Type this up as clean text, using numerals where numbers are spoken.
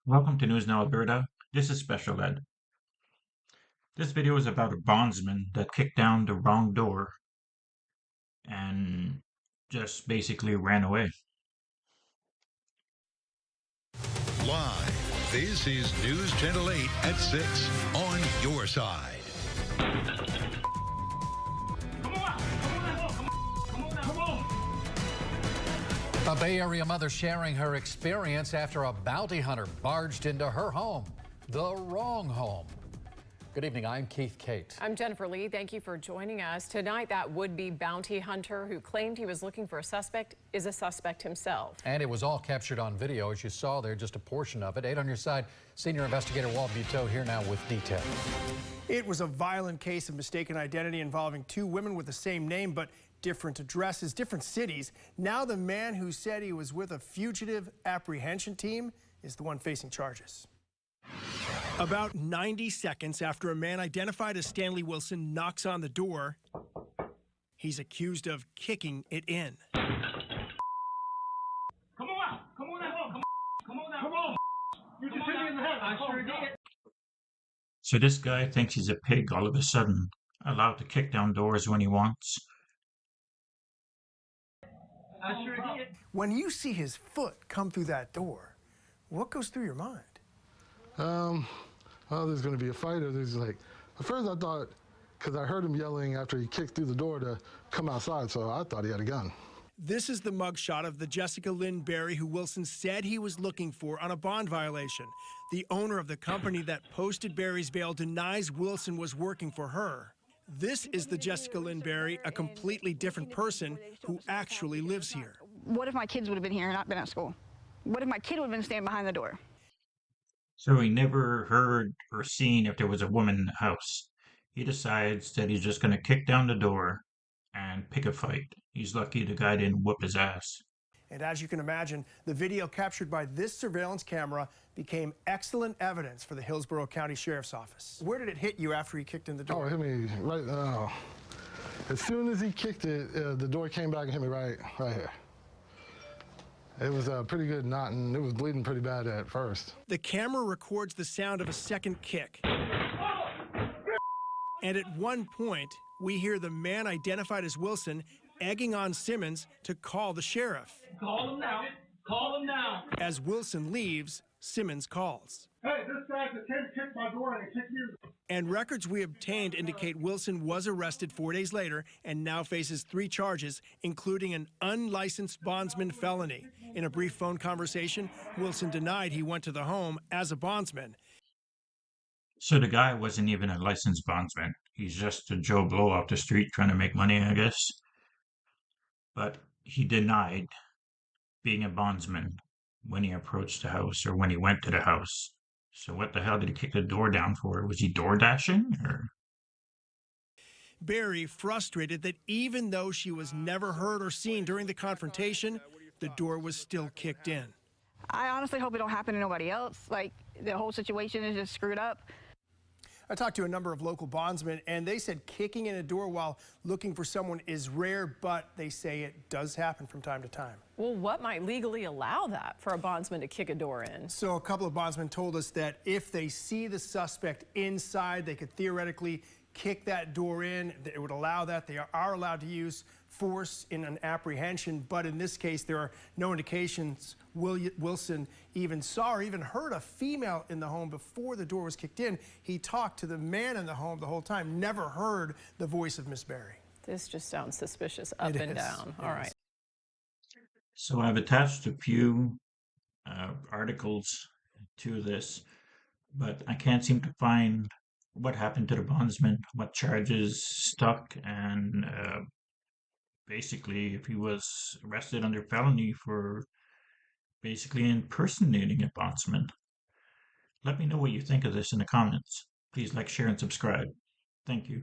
Welcome to News Now Alberta. This is Special Ed. This video is about a bondsman that kicked down the wrong door and just basically ran away. Live, this is News Channel 8 at 6 on your side. A Bay Area mother sharing her experience after a bounty hunter barged into her home, the wrong home. Good evening, I'm Keith Kate. I'm Jennifer Lee. Thank you for joining us. Tonight, that would-be bounty hunter who claimed he was looking for a suspect is a suspect himself. And it was all captured on video, as you saw there, just a portion of it. 8 on your side, senior investigator Walt Buteau here now with details. It was a violent case of mistaken identity involving two women with the same name, but different addresses, different cities. Now the man who said he was with a fugitive apprehension team is the one facing charges. About 90 seconds after a man identified as Stanley Wilson knocks on the door, he's accused of kicking it in. Come on! Come on now! Come on now! Come on! You just hit me in the head. I sure did. So this guy thinks he's a pig all of a sudden, allowed to kick down doors when he wants. I sure did. When you see his foot come through that door, what goes through your mind? Well, there's going to be a fight, or there's like, at first I thought, because I heard him yelling after he kicked through the door to come outside, so I thought he had a gun. This is the mugshot of the Jessica Lynn Berry who Wilson said he was looking for on a bond violation. The owner of the company that posted Berry's bail denies Wilson was working for her. This is the Jessica Lynn Berry, a completely different person who actually lives here. What if my kids would have been here and not been at school? What if my kid would have been standing behind the door? So he never heard or seen if there was a woman in the house. He decides that he's just going to kick down the door and pick a fight. He's lucky the guy didn't whoop his ass. And as you can imagine, the video captured by this surveillance camera became excellent evidence for the Hillsborough County Sheriff's Office. Where did it hit you after he kicked in the door? Oh, it hit me right now. As soon as he kicked it, the door came back and hit me right here. It was a pretty good knot, and it was bleeding pretty bad at first. The camera records the sound of a second kick. And at one point, we hear the man identified as Wilson egging on Simmons to call the sheriff. Call him now. Call him now. As Wilson leaves, Simmons calls. Hey, this guy's kicked my door and he kicked you. And records we obtained indicate Wilson was arrested 4 days later and now faces 3 charges, including an unlicensed bondsman felony. In a brief phone conversation, Wilson denied he went to the home as a bondsman. So the guy wasn't even a licensed bondsman. He's just a Joe Blow off the street trying to make money, I guess. But he denied being a bondsman when he approached the house or when he went to the house. So what the hell did he kick the door down for? Was he door dashing or? Berry frustrated that even though she was never heard or seen during the confrontation, the door was still kicked in. I honestly hope it don't happen to nobody else. Like, the whole situation is just screwed up. I talked to a number of local bondsmen, and they said kicking in a door while looking for someone is rare, but they say it does happen from time to time. Well, what might legally allow that for a bondsman to kick a door in? So a couple of bondsmen told us that if they see the suspect inside, they could theoretically kick that door in. It would allow that. They are allowed to use force in an apprehension, but in this case, there are no indications Wilson even saw or even heard a female in the home before the door was kicked in. He talked to the man in the home the whole time, never heard the voice of Miss Berry. This just sounds suspicious up and down. All right. So I've attached a few articles to this, but I can't seem to find what happened to the bondsman, what charges stuck, and basically if he was arrested under felony for basically impersonating a bondsman. Let me know what you think of this in the comments. Please like, share, and subscribe. Thank you.